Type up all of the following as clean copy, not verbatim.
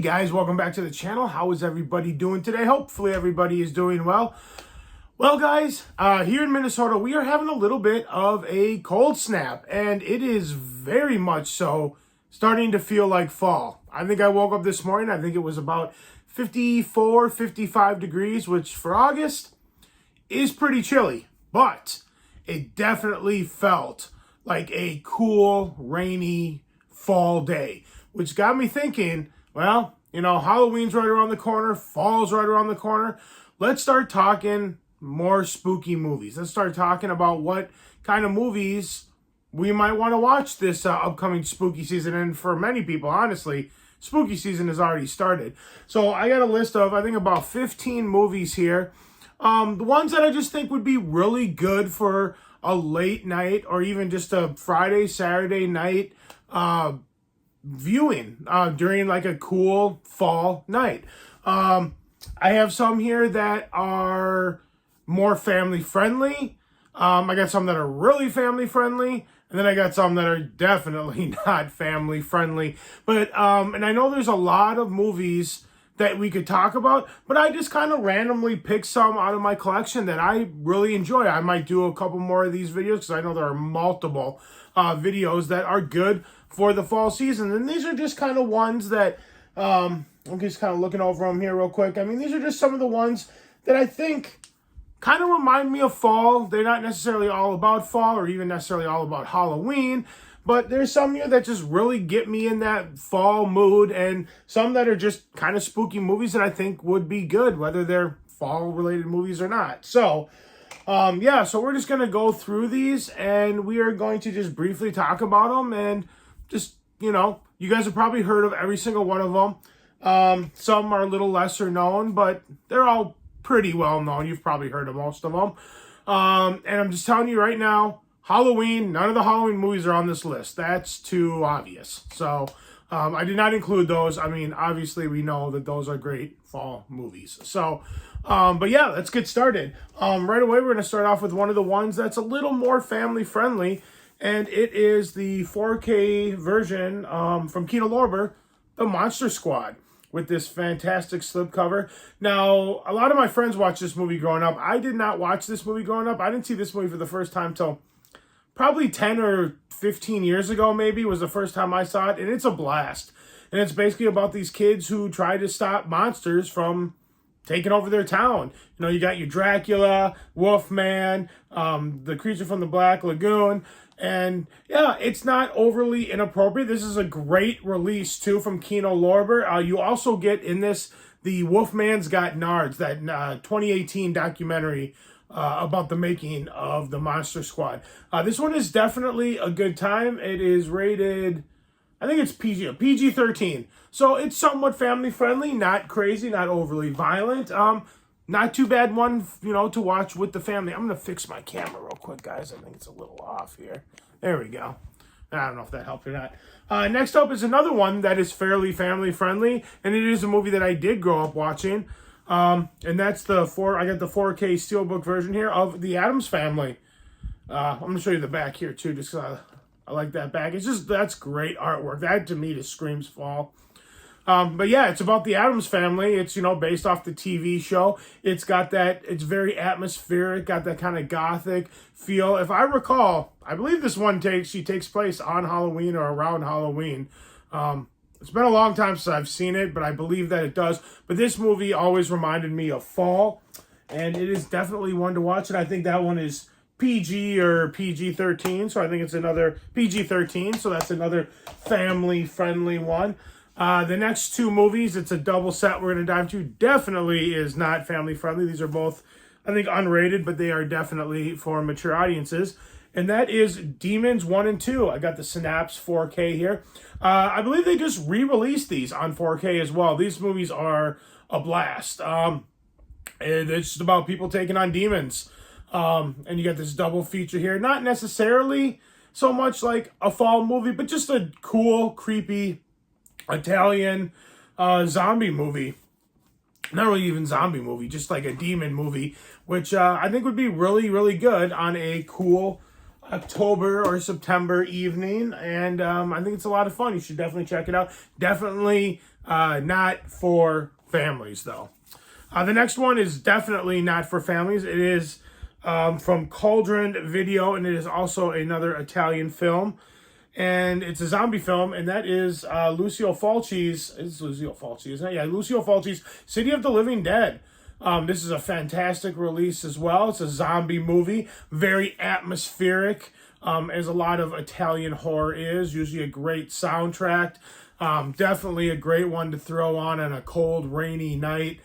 guys, welcome back to the channel. How is everybody doing today? Hopefully everybody is doing well. Well guys, here in Minnesota, we are having a little bit of a cold snap, and it is very much so starting to feel like fall. I think I woke up this morning, I think it was about 54, 55 degrees, which for August is pretty chilly, but it definitely felt like a cool, rainy fall day, which got me thinking, well, Halloween's right around the corner, fall's right around the corner. Let's start talking more spooky movies. Let's start talking about what kind of movies we might want to watch this upcoming spooky season. And for many people, honestly, spooky season has already started. So I got a list of, I think, about 15 movies here. The ones that I just think would be really good for a late night or even just a Friday, Saturday night viewing during like a cool fall night. I have some here that are more family friendly. I got some that are really family friendly, and then I got some that are definitely not family friendly. But and I know there's a lot of movies that we could talk about, but I just kind of randomly picked some out of my collection that I really enjoy. I might do a couple more of these videos because I know there are multiple videos that are good for the fall season. And these are just kind of ones that, I'm just kind of looking over them here real quick. I mean, these are just some of the ones that I think kind of remind me of fall. They're not necessarily all about fall or even necessarily all about Halloween, but there's some here that just really get me in that fall mood, and some that are just kind of spooky movies that I think would be good, whether they're fall-related movies or not. So, so we're just going to go through these, and we are going to just briefly talk about them, and just, you guys have probably heard of every single one of them. Some are a little lesser known, but they're all pretty well known. You've probably heard of most of them. And I'm just telling you right now, Halloween, none of the Halloween movies are on this list. That's too obvious. So I did not include those. I mean, obviously we know that those are great fall movies. So, but yeah, let's get started. Right away, we're going to start off with one of the ones that's a little more family friendly, and it is the 4K version from Kino Lorber, The Monster Squad, with this fantastic slipcover. Now, a lot of my friends watched this movie growing up. I did not watch this movie growing up. I didn't see this movie for the first time till probably 10 or 15 years ago, maybe, was the first time I saw it, and it's a blast. And it's basically about these kids who try to stop monsters from taking over their town. You got your Dracula, Wolfman, the creature from the Black Lagoon, and yeah, it's not overly inappropriate. This is a great release, too, from Kino Lorber. You also get in this the Wolfman's Got Nards, that 2018 documentary about the making of the Monster Squad. This one is definitely a good time. It is rated, I think it's PG-13. So it's somewhat family friendly, not crazy, not overly violent. Not too bad one, to watch with the family. I'm going to fix my camera real quick, guys. I think it's a little off here. There we go. I don't know if that helped or not. Next up is another one that is fairly family friendly, and it is a movie that I did grow up watching. And that's I got the 4K Steelbook version here of The Addams Family. I'm going to show you the back here too, just because I like that back. That's great artwork. That to me just screams fall. But yeah, it's about the Addams Family. It's, based off the TV show. It's very atmospheric, got that kind of gothic feel. If I recall, I believe this one takes place on Halloween or around Halloween. It's been a long time since I've seen it, but I believe that it does. But this movie always reminded me of fall, and it is definitely one to watch. And I think that one is PG or PG-13, so I think it's another PG-13, so that's another family-friendly one. The next two movies, it's a double set we're going to dive into, definitely is not family-friendly. These are both, I think, unrated, but they are definitely for mature audiences. And that is Demons 1 and 2. I got the Synapse 4K here. I believe they just re-released these on 4K as well. These movies are a blast. It's just about people taking on demons. And you got this double feature here. Not necessarily so much like a fall movie, but just a cool, creepy Italian zombie movie. Not really even zombie movie, just like a demon movie, which I think would be really, really good on a cool October or September evening, and I think it's a lot of fun. You should definitely check it out. Definitely not for families, though. The next one is definitely not for families. It is from Cauldron Video, and it is also another Italian film. And it's a zombie film, and that is Lucio Fulci's. It's Lucio Fulci, isn't it? Yeah, Lucio Fulci's City of the Living Dead. This is a fantastic release as well. It's a zombie movie, very atmospheric, as a lot of Italian horror is. Usually a great soundtrack. Definitely a great one to throw on a cold, rainy night.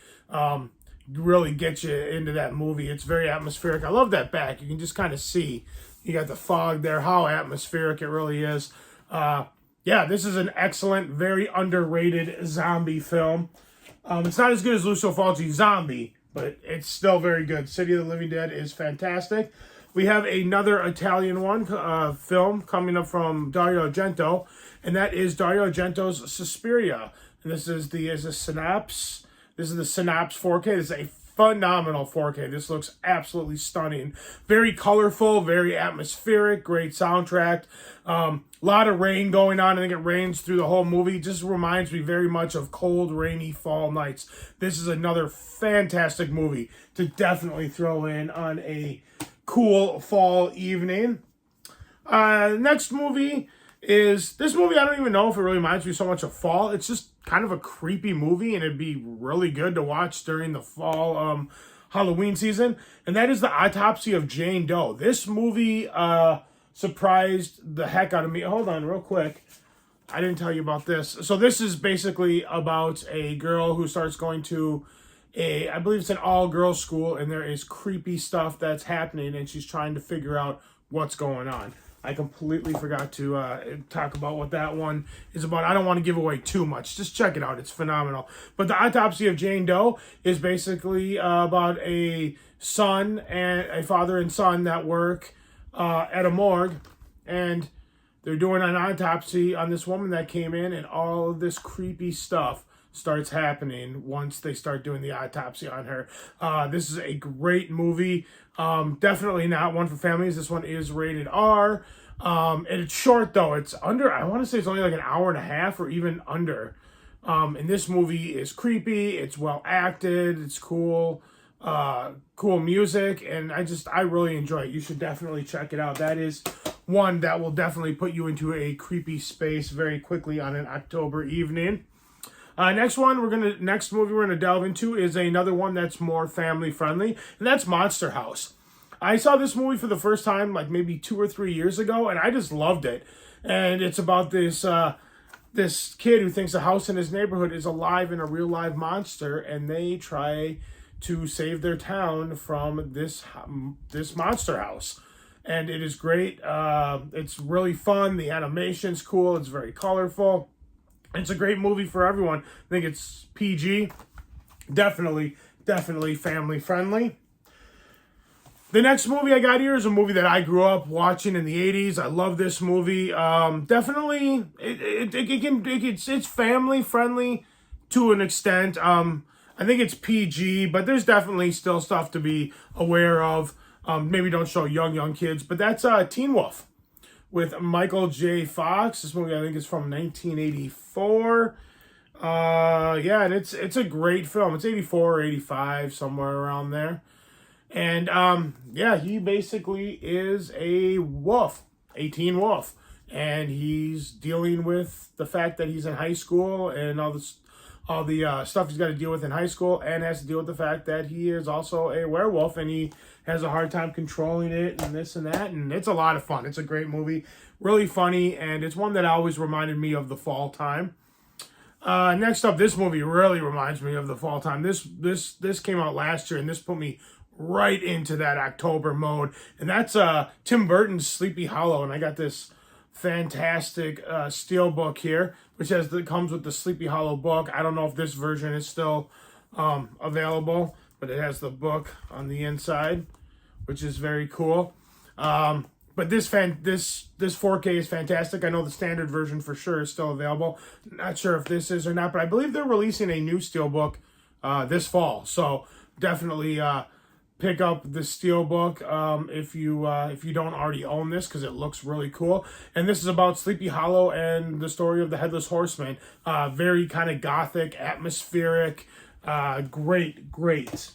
Really get you into that movie. It's very atmospheric. I love that back. You can just kind of see. You got the fog there, how atmospheric it really is. Yeah, this is an excellent, very underrated zombie film. It's not as good as Lucio Fulci's Zombie, but it's still very good. City of the Living Dead is fantastic. We have another Italian film coming up from Dario Argento, and that is Dario Argento's Suspiria. And this is the Synapse. This is the Synapse 4K. This is a phenomenal 4K. This looks absolutely stunning. Very colorful, very atmospheric, great soundtrack. A lot of rain going on. I think it rains through the whole movie. Just reminds me very much of cold, rainy fall nights. This is another fantastic movie to definitely throw in on a cool fall evening. Next movie is this movie. I don't even know if it really reminds me so much of fall. It's just kind of a creepy movie, and it'd be really good to watch during the fall Halloween season. And that is The Autopsy of Jane Doe. This movie surprised the heck out of me. Hold on real quick. I didn't tell you about this. So this is basically about a girl who starts going to I believe it's an all-girls school, and there is creepy stuff that's happening, and she's trying to figure out what's going on. I completely forgot to talk about what that one is about. I don't want to give away too much. Just check it out. It's phenomenal. But The Autopsy of Jane Doe is basically about a father and son that work at a morgue, and they're doing an autopsy on this woman that came in, and all of this creepy stuff starts happening once they start doing the autopsy on her. This is a great movie. Definitely not one for families. This one is rated R. And it's short, though. It's under, I want to say it's only like an hour and a half or even under. And this movie is creepy. It's well acted. It's cool. Cool music. And I really enjoy it. You should definitely check it out. That is one that will definitely put you into a creepy space very quickly on an October evening. Next movie we're gonna delve into is another one that's more family friendly, and that's Monster House. I saw this movie for the first time like maybe 2 or 3 years ago, and I just loved it. And it's about this kid who thinks a house in his neighborhood is alive and a real live monster, and they try to save their town from this monster house. And it is great. It's really fun. The animation's cool. It's very colorful. It's a great movie for everyone. I think it's PG. Definitely family friendly. The next movie I got here is a movie that I grew up watching in the 80s. I love this movie. Definitely, it's family friendly to an extent. I think it's PG, but there's definitely still stuff to be aware of. Maybe don't show young kids, but that's Teen Wolf with Michael J. Fox. This movie I think is from 1984. Yeah, and it's a great film. It's 84 or 85, somewhere around there. And yeah, he basically is a wolf, a teen wolf, and he's dealing with the fact that he's in high school and all the stuff he's got to deal with in high school, and has to deal with the fact that he is also a werewolf and he has a hard time controlling it and this and that. And it's a lot of fun. It's a great movie, really funny, and it's one that always reminded me of the fall time. Next up, this movie really reminds me of the fall time. This came out last year, and this put me right into that October mode. And that's Tim Burton's Sleepy Hollow. And I got this fantastic steelbook here, which comes with the Sleepy Hollow book. I don't know if this version is still available, but it has the book on the inside, which is very cool. But this 4K is fantastic. I know the standard version for sure is still available. Not sure if this is or not, but I believe they're releasing a new steelbook this fall. So definitely pick up the Steelbook if you don't already own this, because it looks really cool. And this is about Sleepy Hollow and the story of the Headless Horseman. Very kind of gothic, atmospheric, great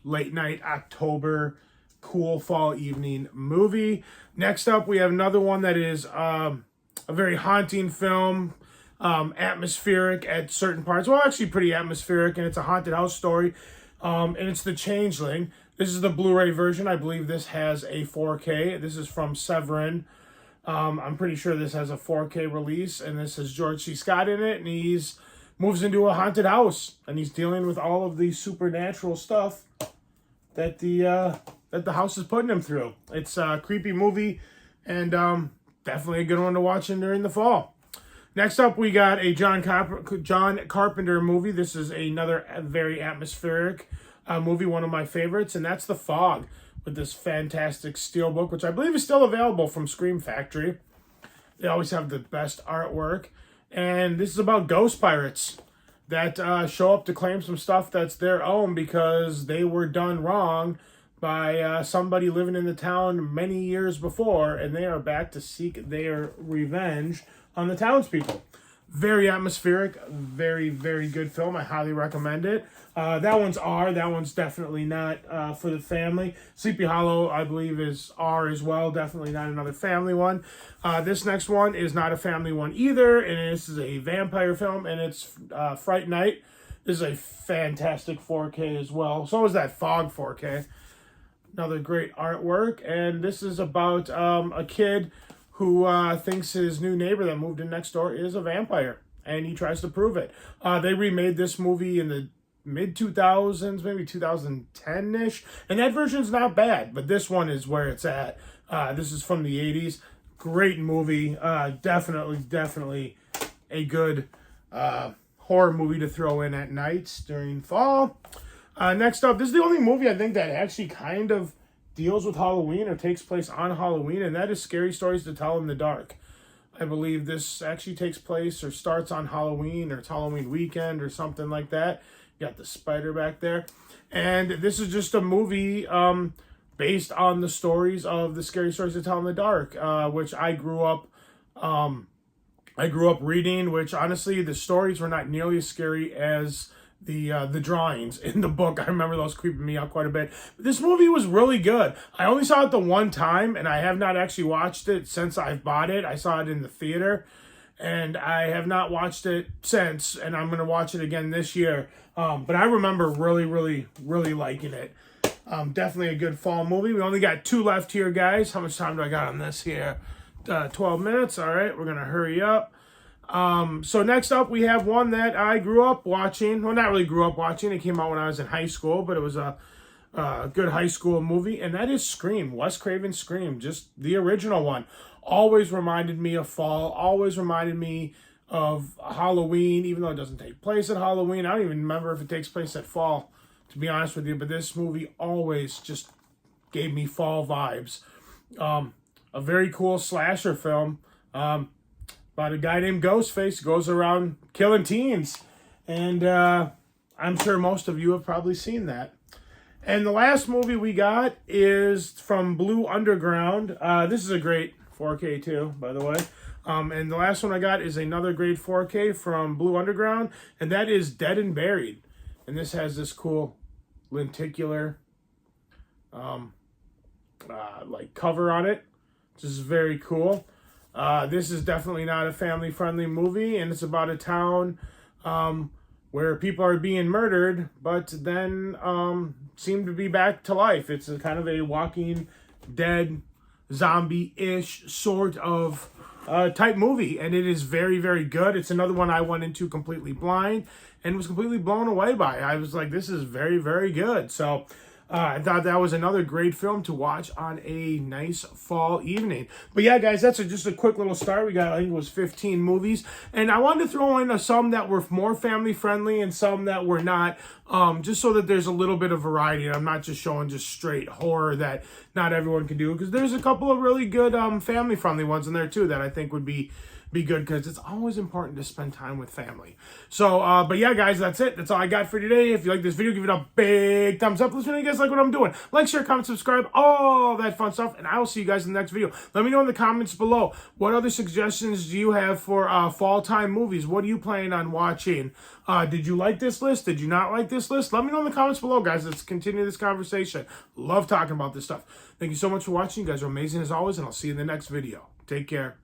late night October cool fall evening movie. Next up, we have another one that is a very haunting film. Atmospheric at certain parts. Well, actually pretty atmospheric, and it's a haunted house story. And it's The Changeling. This is the Blu-ray version. I believe this has a 4K. This is from Severin. I'm pretty sure this has a 4K release, and this has George C. Scott in it, and he's moves into a haunted house, and he's dealing with all of the supernatural stuff that the house is putting him through. It's a creepy movie, and definitely a good one to watch during the fall. Next up, we got a John Carpenter movie. This is another very atmospheric movie, one of my favorites, and that's The Fog, with this fantastic steelbook, which I believe is still available from Scream Factory. They always have the best artwork. And this is about ghost pirates that show up to claim some stuff that's their own because they were done wrong by somebody living in the town many years before, and they are back to seek their revenge on the townspeople. Very atmospheric, very good film. I highly recommend it. That one's definitely not for the family. Sleepy Hollow, I believe, is R as well. Definitely not another family one. This next one is not a family one either, and this is a vampire film, and it's Fright Night. This is a fantastic 4K as well. So is that Fog 4K. Another great artwork, and this is about a kid who thinks his new neighbor that moved in next door is a vampire, and he tries to prove it. They remade this movie in the mid-2000s, maybe 2010-ish, and that version's not bad, but this one is where it's at. This is from the 80s. Great movie. Definitely a good horror movie to throw in at nights during fall. Next up, this is the only movie I think that actually kind of deals with Halloween or takes place on Halloween, and that is Scary Stories to Tell in the Dark. I believe this actually takes place or starts on Halloween, or it's Halloween weekend or something like that. You got the spider back there. And this is just a movie based on the stories of the Scary Stories to Tell in the Dark, which I grew up reading, which honestly the stories were not nearly as scary as the drawings in the book. I remember those creeping me out quite a bit. But this movie was really good. I only saw it the one time, and I have not actually watched it since I've bought it. I saw it in the theater, and I have not watched it since, and I'm going to watch it again this year. But I remember really liking it. Definitely a good fall movie. We only got 2 left here, guys. How much time do I got on this here? 12 minutes. All right, we're going to hurry up. So next up, we have one that I grew up watching. Well, not really grew up watching. It came out when I was in high school, but it was a good high school movie, and that is Scream. Wes Craven's Scream, just the original one. Always reminded me of fall. Always reminded me of Halloween, even though it doesn't take place at Halloween. I don't even remember if it takes place at fall, to be honest with you. But this movie always just gave me fall vibes. A very cool slasher film. About a guy named Ghostface goes around killing teens. And I'm sure most of you have probably seen that. And the last movie we got is from Blue Underground. This is a great 4K too, by the way. And the last one I got is another great 4K from Blue Underground. And that is Dead and Buried. And this has this cool lenticular like cover on it. This is very cool. This is definitely not a family-friendly movie, and it's about a town where people are being murdered, but then seem to be back to life. It's a kind of a Walking Dead, zombie-ish sort of type movie, and it is very good. It's another one I went into completely blind and was completely blown away by. I was like, this is very good. So I thought that was another great film to watch on a nice fall evening. But yeah, guys, that's just a quick little start. We got, I think it was 15 movies. And I wanted to throw in some that were more family-friendly and some that were not, just so that there's a little bit of variety. And I'm not just showing just straight horror that not everyone can do. Because there's a couple of really good family-friendly ones in there, too, that I think would be be good, because it's always important to spend time with family. So, but yeah, guys, that's it. That's all I got for today. If you like this video, give it a big thumbs up. Let me know you guys like what I'm doing. Like, share, comment, subscribe, all that fun stuff, and I will see you guys in the next video. Let me know in the comments below, what other suggestions do you have for fall time movies? What are you planning on watching? Did you like this list? Did you not like this list? Let me know in the comments below, guys. Let's continue this conversation. Love talking about this stuff. Thank you so much for watching. You guys are amazing as always, and I'll see you in the next video. Take care.